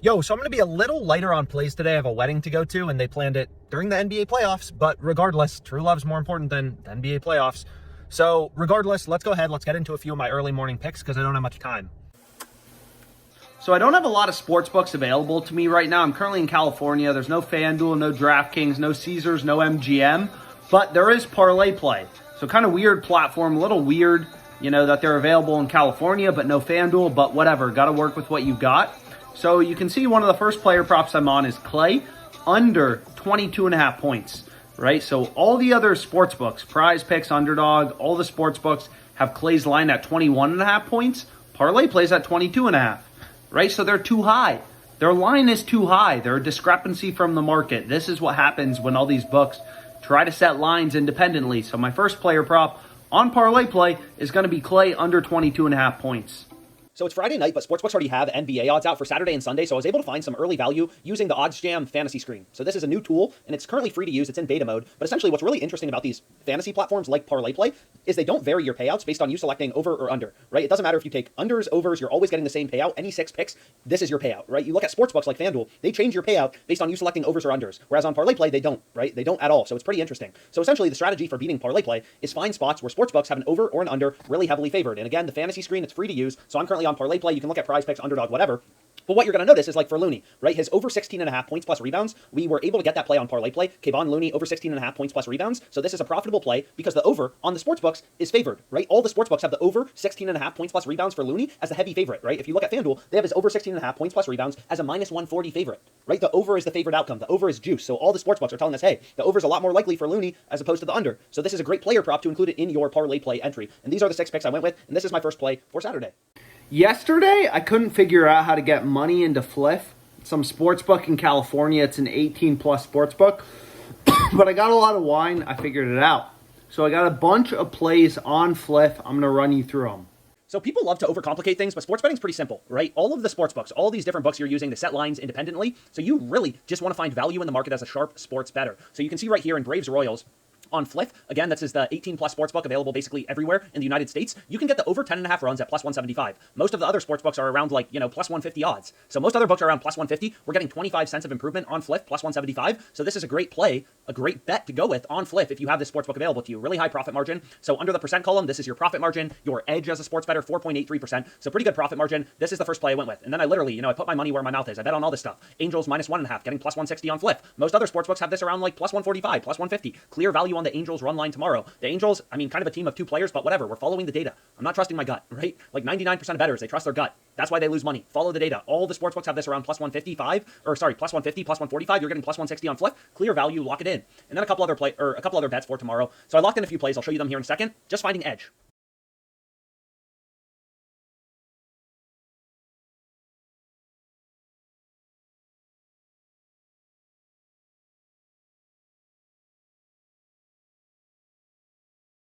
Yo, so I'm going to be a little lighter on plays today. I have a wedding to go to, and they planned it during the NBA playoffs. But regardless, true love's more important than the NBA playoffs. So regardless, let's go ahead. Let's get into a few of my early morning picks because I don't have much time. So I don't have a lot of sportsbooks available to me right now. I'm currently in California. There's no FanDuel, no DraftKings, no Caesars, no MGM. But there is ParlayPlay. So kind of weird platform, a little weird, that they're available in California, but no FanDuel. But whatever, got to work with what you got. So you can see one of the first player props I'm on is Clay under 22.5 points, right? So all the other sports books, PrizePicks, Underdog, all the sports books have Clay's line at 21.5 points. Parlay plays at 22.5, right? So they're too high. Their line is too high. They're a discrepancy from the market. This is what happens when all these books try to set lines independently. So my first player prop on Parlay Play is going to be Clay under 22.5 points. So it's Friday night, but sportsbooks already have NBA odds out for Saturday and Sunday, so I was able to find some early value using the OddsJam fantasy screen. So this is a new tool, and it's currently free to use. It's in beta mode, but essentially what's really interesting about these fantasy platforms like ParlayPlay is they don't vary your payouts based on you selecting over or under, right? It doesn't matter if you take unders, overs, you're always getting the same payout. Any 6 picks, this is your payout, right? You look at sportsbooks like FanDuel, they change your payout based on you selecting overs or unders, whereas on ParlayPlay, they don't, right? They don't at all, so it's pretty interesting. So essentially the strategy for beating ParlayPlay is find spots where sportsbooks have an over or an under really heavily favored. And again, the fantasy screen, it's free to use, so I'm currently on ParlayPlay. You can look at PrizePicks, Underdog, whatever. But what you're going to notice is like for Looney, right? His over 16.5 points plus rebounds, we were able to get that play on Parlay Play. Kevon Looney over 16.5 points plus rebounds. So this is a profitable play because the over on the sportsbooks is favored, right? All the sportsbooks have the over 16.5 points plus rebounds for Looney as the heavy favorite, right? If you look at FanDuel, they have his over 16.5 points plus rebounds as a minus 140 favorite, right? The over is the favorite outcome. The over is juice. So all the sportsbooks are telling us, hey, the over is a lot more likely for Looney as opposed to the under. So this is a great player prop to include it in your Parlay Play entry. And these are the 6 picks I went with, and this is my first play for Saturday. Yesterday, I couldn't figure out how to get money into Fliff. Some sportsbook in California. It's an 18-plus sportsbook. But I got a lot of wine. I figured it out. So I got a bunch of plays on Fliff. I'm going to run you through them. So people love to overcomplicate things, but sports betting is pretty simple, right? All of the sports books, all these different books you're using to set lines independently. So you really just want to find value in the market as a sharp sports bettor. So you can see right here in Braves Royals, on Fliff, again, this is the 18-plus sportsbook available basically everywhere in the United States. You can get the over 10.5 runs at plus 175. Most of the other sportsbooks are around like, plus 150 odds. So most other books are around plus 150. We're getting 25 cents of improvement on Fliff, plus 175. So this is a great play, a great bet to go with on Fliff if you have this sportsbook available to you. Really high profit margin. So under the percent column, this is your profit margin. Your edge as a sports bettor, 4.83%. So pretty good profit margin. This is the first play I went with. And then I literally, I put my money where my mouth is. I bet on all this stuff. Angels minus 1.5, getting plus 160 on Fliff. Most other sportsbooks have this around like plus 145, plus 150. Clear value on the Angels run line tomorrow. The Angels, kind of a team of 2 players, but whatever. We're following the data. I'm not trusting my gut, right? Like 99% of bettors, they trust their gut. That's why they lose money. Follow the data. All the sportsbooks have this around plus 155, plus 150, plus 145. You're getting plus 160 on Fliff. Clear value, lock it in. And then a couple other bets for tomorrow. So I locked in a few plays. I'll show you them here in a second. Just finding edge.